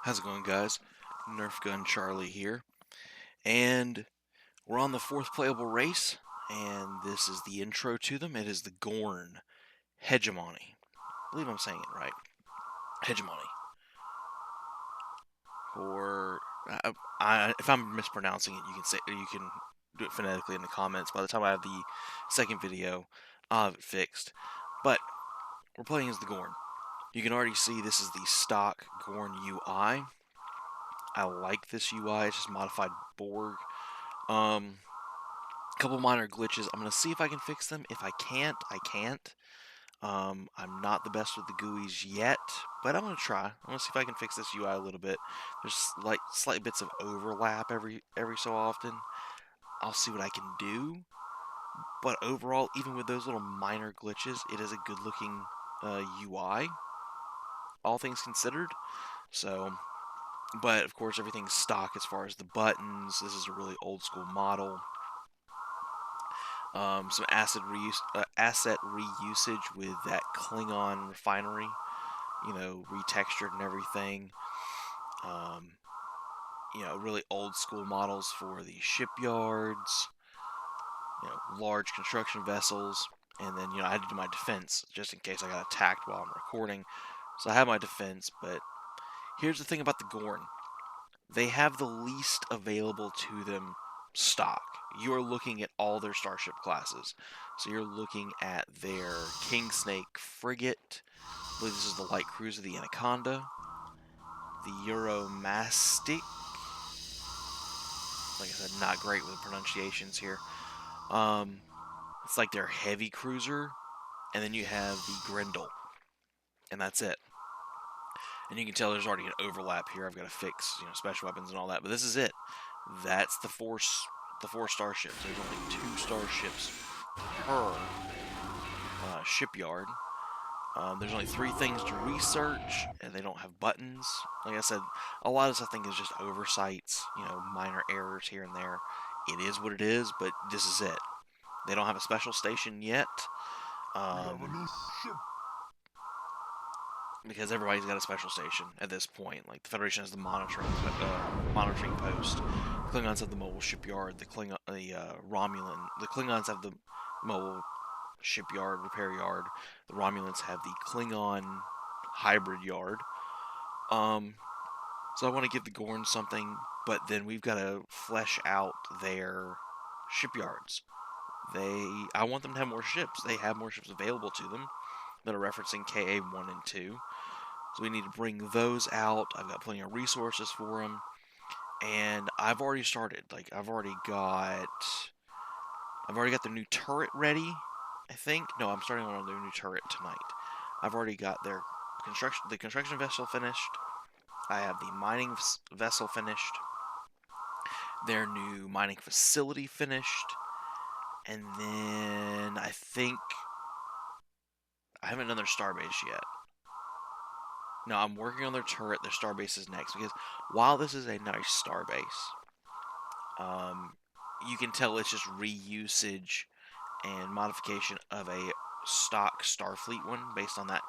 How's it going, guys? Nerf Gun Charlie here, and we're on the fourth playable race, and this is the intro to them. It is the Gorn Hegemony. I believe I'm saying it right. Hegemony. Or if I'm mispronouncing it, you can do it phonetically in the comments. By the time I have the second video, I'll have it fixed. But we're playing as the Gorn. You can already see this is the stock Gorn UI. I like this UI. It's just modified Borg. A couple minor glitches. I'm going to see if I can fix them. If I can't, I can't. I'm not the best with the GUIs yet, but I'm going to try. I'm going to see if I can fix this UI a little bit. There's like slight bits of overlap every so often. I'll see what I can do. But overall, even with those little minor glitches, it is a good looking UI, all things considered. So, but of course, everything's stock as far as the buttons. This is a really old school model. Some asset reusage with that Klingon refinery, retextured and everything. Really old school models for the shipyards, large construction vessels, and then, I had to do my defense just in case I got attacked while I'm recording. So I have my defense, but here's the thing about the Gorn. They have the least available to them stock. You are looking at all their starship classes. So you're looking at their King Snake frigate. I believe this is the light cruiser, the Anaconda. The Euromastic. Like I said, not great with the pronunciations here. It's like their heavy cruiser. And then you have the Grendel. And that's it. And you can tell there's already an overlap here. I've got to fix, special weapons and all that. But this is it. That's the four starships. There's only 2 starships per shipyard. There's only 3 things to research, and they don't have buttons. Like I said, a lot of this I think is just oversights, minor errors here and there. It is what it is, but this is it. They don't have a special station yet. Because everybody's got a special station at this point. Like the Federation has the monitoring post. The Klingons have the mobile shipyard. The Klingons have the mobile shipyard repair yard. The Romulans have the Klingon hybrid yard. So I want to give the Gorn something, but then we've got to flesh out their shipyards. I want them to have more ships. They have more ships available to them that are referencing KA1 and 2. So we need to bring those out. I've got plenty of resources for them. And I've already started. Like, I've already got the new turret ready, I think. No, I'm starting on their new turret tonight. I've already got the construction vessel finished. I have the mining vessel finished. Their new mining facility finished. And then I think I haven't done their starbase yet. No, I'm working on their turret. Their starbase is next, because while this is a nice starbase, you can tell it's just reusage and modification of a stock Starfleet one based on that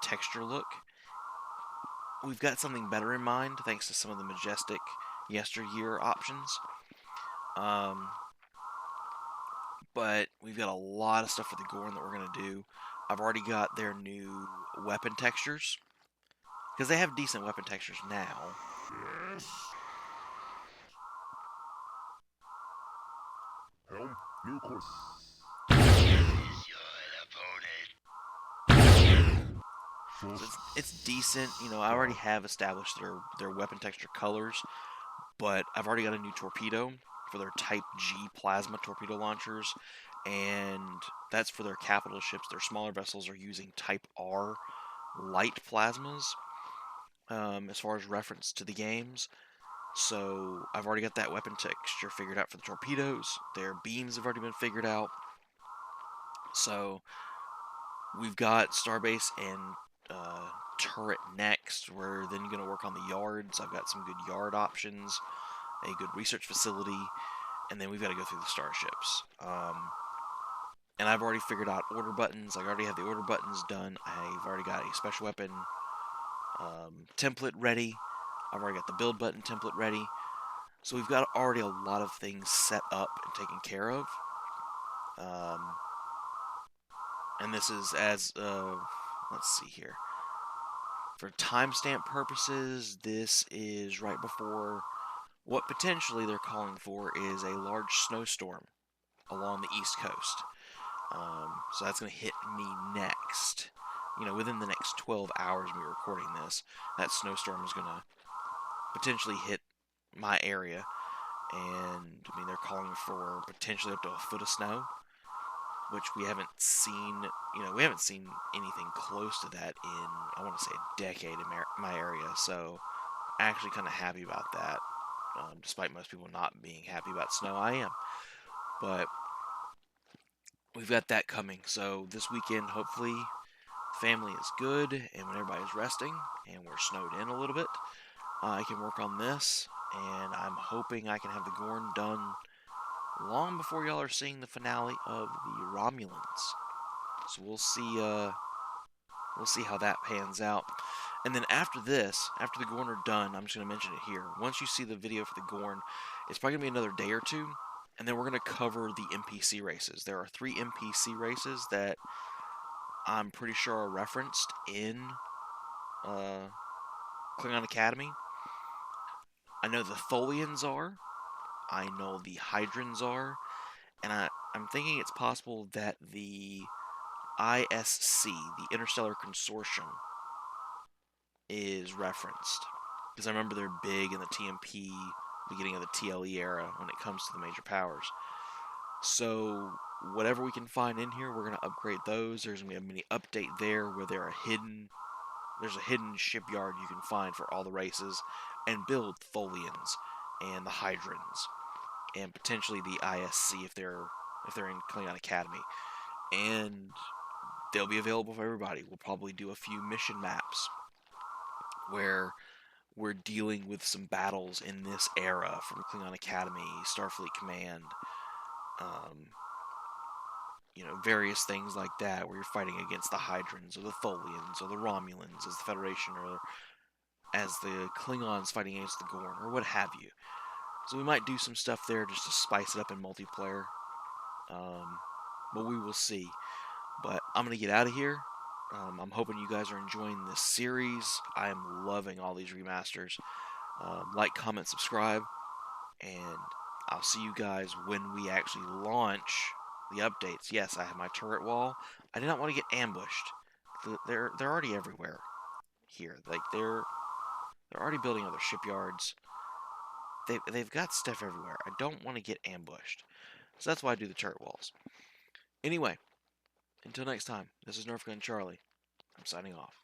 texture look. We've got something better in mind thanks to some of the majestic yesteryear options. But we've got a lot of stuff for the Gorn that we're going to do. I've already got their new weapon textures, because they have decent weapon textures now. Yes. Helm, new course. So it's decent. I already have established their weapon texture colors, but I've already got a new torpedo for their Type G plasma torpedo launchers, and that's for their capital ships. Their smaller vessels are using Type R light plasmas, as far as reference to the games. So I've already got that weapon texture figured out for the torpedoes. Their beams have already been figured out. So we've got Starbase and turret next. We're then going to work on the yards. I've got some good yard options, a good research facility, and then we've got to go through the starships. And I've already figured out order buttons. I already have the order buttons done. I've already got a special weapon template ready. I've already got the build button template ready. So we've got already a lot of things set up and taken care of. Um, and this is as of, let's see here. For timestamp purposes, this is right before what potentially they're calling for is a large snowstorm along the East Coast. So that's going to hit me next. Within the next 12 hours of me recording this, that snowstorm is going to potentially hit my area. And, they're calling for potentially up to a foot of snow, which we haven't seen, we haven't seen anything close to that in, I want to say, a decade in my area. So, actually kind of happy about that. Despite most people not being happy about snow, I am. But we've got that coming. So this weekend, hopefully, family is good, and when everybody's resting and we're snowed in a little bit, I can work on this, and I'm hoping I can have the Gorn done long before y'all are seeing the finale of the Romulans. So we'll see how that pans out. And then after this, after the Gorn are done, I'm just going to mention it here. Once you see the video for the Gorn, it's probably going to be another day or two, and then we're going to cover the NPC races. There are 3 NPC races that I'm pretty sure are referenced in Klingon Academy. I know the Tholians are, I know the Hydrons are, and I'm thinking it's possible that the I.S.C, the Interstellar Consortium, is referenced. Because I remember they're big in the TMP, beginning of the TLE era, when it comes to the major powers. So, whatever we can find in here, we're going to upgrade those. There's going to be a mini update there where there's a hidden shipyard you can find for all the races, and build Tholians and the Hydrons, and potentially the ISC if they're in Klingon Academy. And they'll be available for everybody. We'll probably do a few mission maps where we're dealing with some battles in this era from Klingon Academy, Starfleet Command, various things like that, where you're fighting against the Hydrons or the Tholians or the Romulans as the Federation, or as the Klingons fighting against the Gorn, or what have you. So we might do some stuff there just to spice it up in multiplayer. But we will see. But I'm going to get out of here. I'm hoping you guys are enjoying this series. I am loving all these remasters. Like, comment, subscribe, and I'll see you guys when we actually launch the updates. Yes, I have my turret wall. I did not want to get ambushed. They're already everywhere here. Like they're already building other shipyards. They've got stuff everywhere. I don't want to get ambushed. So that's why I do the turret walls. Anyway, until next time, this is Nerf Gun Charlie. I'm signing off.